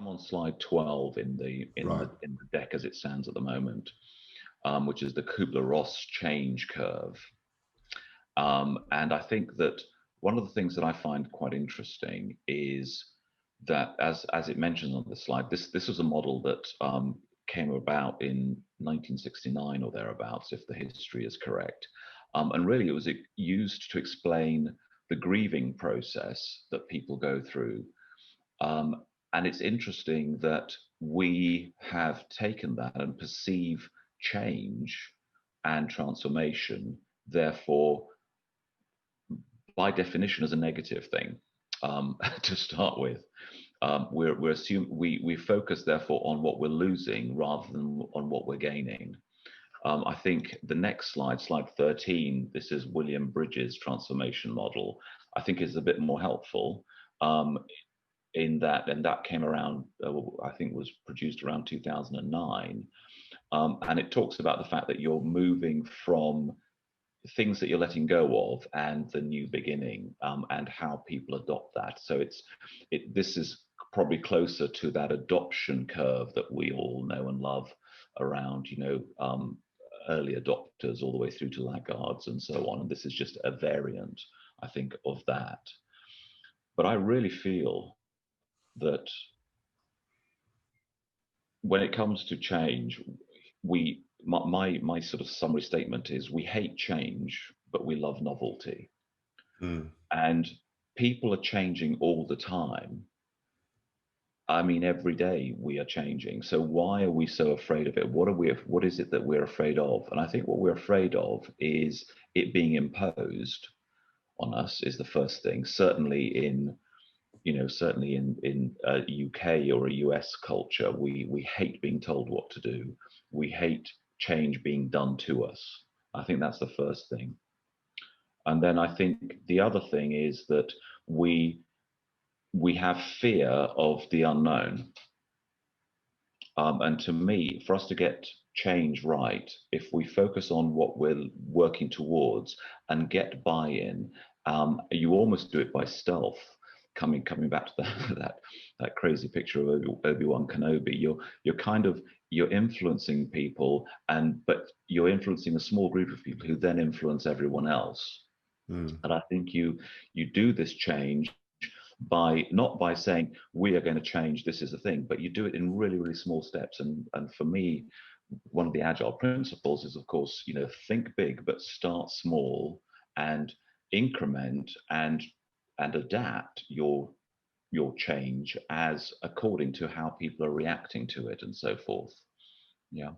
I'm on slide 12 in the deck as it stands at the moment, which is the Kübler-Ross change curve. And I think that one of the things that I find quite interesting is that, as it mentions on the slide, this was a model that came about in 1969 or thereabouts, if the history is correct. And really, it was used to explain the grieving process that people go through. And it's interesting that we have taken that and perceive change and transformation, therefore, by definition, as a negative thing to start with. We focus, therefore, on what we're losing rather than on what we're gaining. I think the next slide, slide 13, this is William Bridges' transformation model, I think is a bit more helpful in that, and that came around, I think was produced around 2009. And it talks about the fact that you're moving from things that you're letting go of and the new beginning, and how people adopt that. So this is probably closer to that adoption curve that we all know and love around, early adopters all the way through to laggards and so on. And this is just a variant, I think, of that. But I really feel that when it comes to change, my sort of summary statement is we hate change, but we love novelty. And people are changing all the time. I mean, every day we are changing. So why are we so afraid of it? What is it that we're afraid of? And I think what we're afraid of is it being imposed on us is the first thing. Certainly in a UK or a US culture, we hate being told what to do. We hate change being done to us. I think that's the first thing. And then I think the other thing is that we have fear of the unknown. And to me, for us to get change right, if we focus on what we're working towards and get buy-in, you almost do it by stealth. Coming back to that crazy picture of Obi-Wan Kenobi, you're influencing people, but you're influencing a small group of people who then influence everyone else. And I think you do this change not by saying we are going to change, this is the thing, but you do it in really, really small steps. And for me, one of the agile principles is, of course, think big but start small and increment and adapt your change as according to how people are reacting to it and so forth. Yeah,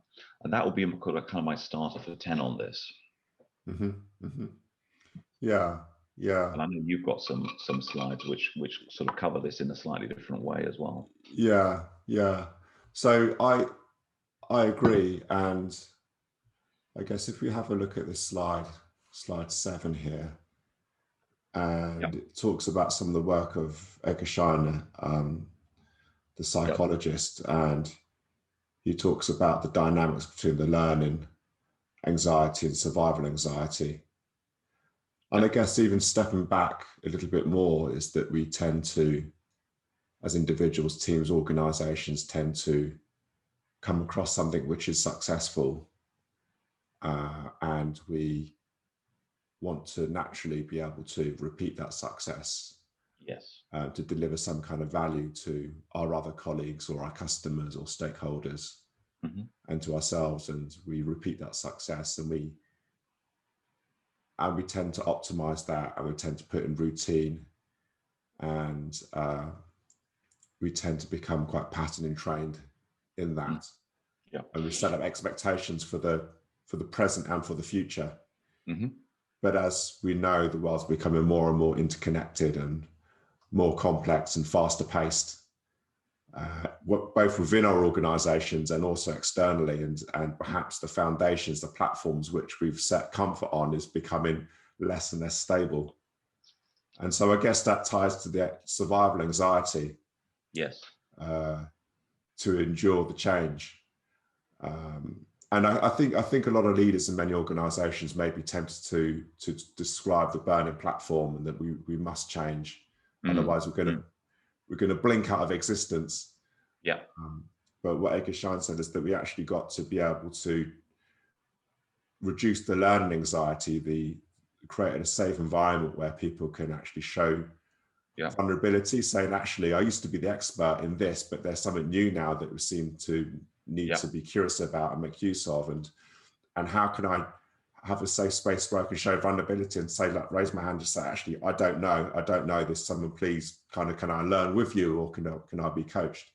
and that will be kind of my starter for 10 on this. Yeah. And I know you've got some slides which sort of cover this in a slightly different way as well. Yeah. So I agree, and I guess if we have a look at this slide 7 here, and it talks about some of the work of Edgar Schein, the psychologist, and he talks about the dynamics between the learning anxiety and survival anxiety. And I guess even stepping back a little bit more is that we tend to, as individuals, teams, organizations, tend to come across something which is successful, and we want to naturally be able to repeat that success. Yes. To deliver some kind of value to our other colleagues or our customers or stakeholders, and to ourselves, and we repeat that success, and we tend to optimize that, and we tend to put in routine, and we tend to become quite pattern and trained in that. And we set up expectations for the present and for the future. But as we know, the world's becoming more and more interconnected and more complex and faster paced, both within our organizations and also externally, and perhaps the foundations, the platforms which we've set comfort on, is becoming less and less stable. And so I guess that ties to the survival anxiety. Yes. To endure the change. And I think a lot of leaders in many organizations may be tempted to describe the burning platform, and that we must change. Otherwise we're going to blink out of existence. Yeah. But what Edgar Schein said is that we actually got to be able to reduce the learning anxiety, create a safe environment where people can actually show vulnerability, saying, actually, I used to be the expert in this, but there's something new now that we seem to need to be curious about and make use of. And how can I have a safe space where I can show vulnerability and say, like, raise my hand and say, actually, I don't know this, someone please can I learn with you, or can I be coached?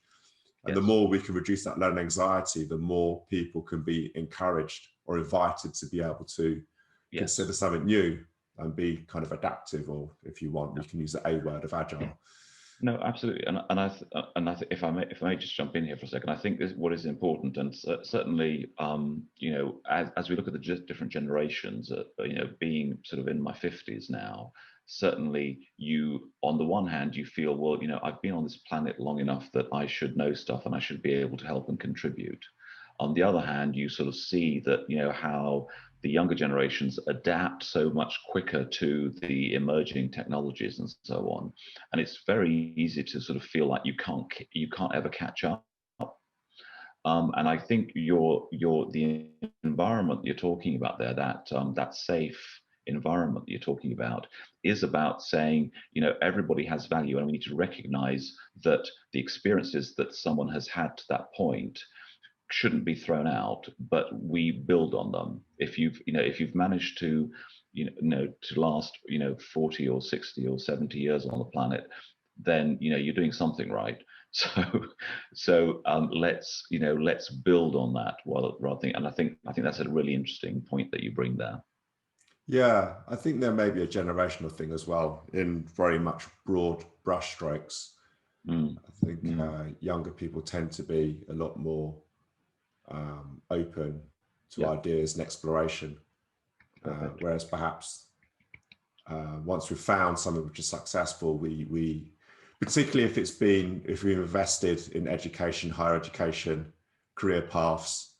And the more we can reduce that learning anxiety, the more people can be encouraged or invited to be able to consider something new and be kind of adaptive, or if you want, we can use the A word of agile. No, absolutely, and I think if I may just jump in here for a second, I think this what is important, and certainly, you know, as we look at the different generations, you know, being sort of in my 50s now, certainly you, on the one hand, you feel, well, you know, I've been on this planet long enough that I should know stuff and I should be able to help and contribute. On the other hand, you sort of see that, you know, how the younger generations adapt so much quicker to the emerging technologies and so on, and it's very easy to sort of feel like you can't ever catch up. And I think the environment you're talking about there, that safe environment that you're talking about, is about saying, you know, everybody has value, and we need to recognize that the experiences that someone has had to that point shouldn't be thrown out, but we build on them. If you've managed to, to last, 40 or 60 or 70 years on the planet, then, you're doing something right. So let's build on that. And I think that's a really interesting point that you bring there. Yeah, I think there may be a generational thing as well, in very much broad brushstrokes. I think younger people tend to be a lot more open to ideas and exploration, whereas perhaps once we've found something which is successful, we particularly if we've invested in education, higher education, career paths,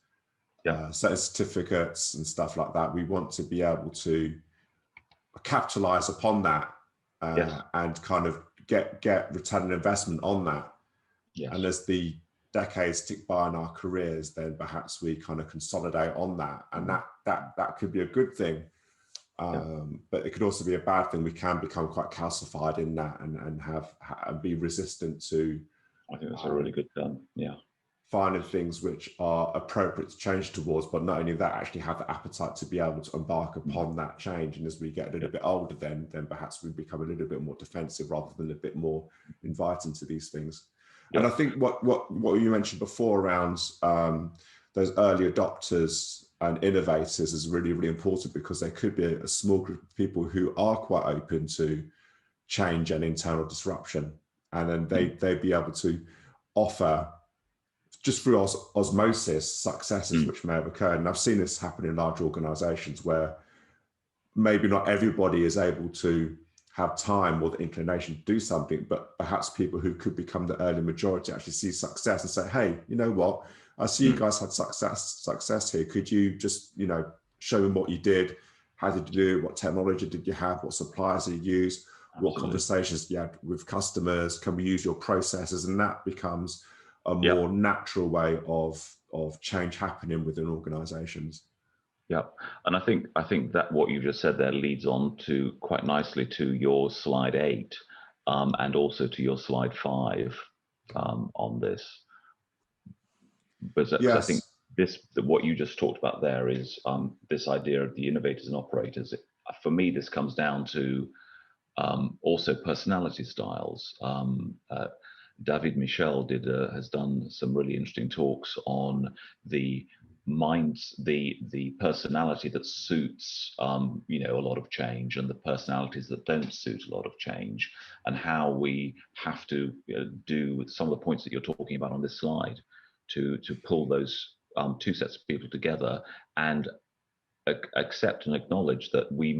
certain certificates and stuff like that, we want to be able to capitalize upon that and kind of get return on investment on that. And as the decades tick by in our careers, then perhaps we kind of consolidate on that, and that could be a good thing, but it could also be a bad thing. We can become quite calcified in that and be resistant to, I think that's a really good term, finding things which are appropriate to change towards, but not only that, actually have the appetite to be able to embark upon that change. And as we get a little bit older, then perhaps we become a little bit more defensive rather than a bit more inviting to these things. And I think what you mentioned before around those early adopters and innovators is really, really important, because there could be a small group of people who are quite open to change and internal disruption. And then they'd be able to offer, just through osmosis, successes which may have occurred. And I've seen this happen in large organizations where maybe not everybody is able to have time or the inclination to do something, but perhaps people who could become the early majority actually see success and say, hey, you know what, I see you guys had success here. Could you just, show them what you did? How did you do it? What technology did you have? What suppliers did you use? What conversations you had with customers? Can we use your processes? And that becomes a more natural way of change happening within organizations. Yeah, and I think that what you just said there leads on to quite nicely to your slide 8, and also to your slide 5 on this. Because I think what you just talked about there is this idea of the innovators and operators. For me, this comes down to also personality styles. David Michel has done some really interesting talks on the minds, the personality that suits a lot of change, and the personalities that don't suit a lot of change, and how we have to do some of the points that you're talking about on this slide to pull those two sets of people together and accept and acknowledge that we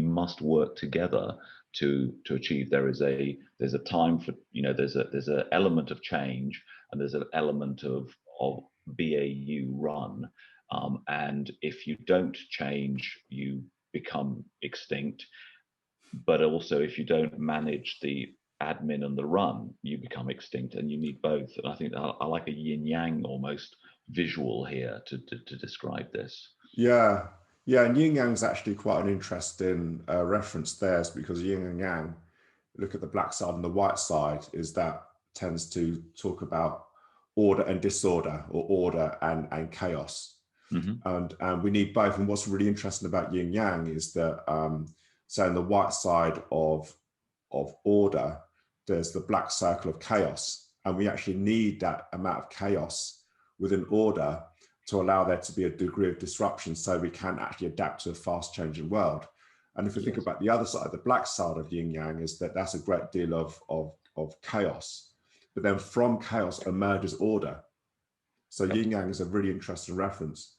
must work together to achieve. There's a time for, there's an element of change, and there's an element of BAU run, and if you don't change, you become extinct. But also, if you don't manage the admin and the run, you become extinct, and you need both. And I think I like a yin yang almost visual here to describe this. Yeah, yeah, and yin yang is actually quite an interesting reference there, because yin and yang, look at the black side and the white side, is that tends to talk about order and disorder, or order and chaos. And we need both. And what's really interesting about yin yang is that so in the white side of order, there's the black circle of chaos, and we actually need that amount of chaos within order to allow there to be a degree of disruption, so we can actually adapt to a fast changing world. And if we think about the other side, the black side of yin yang, is that that's a great deal of chaos, but then from chaos emerges order. So yin yang is a really interesting reference.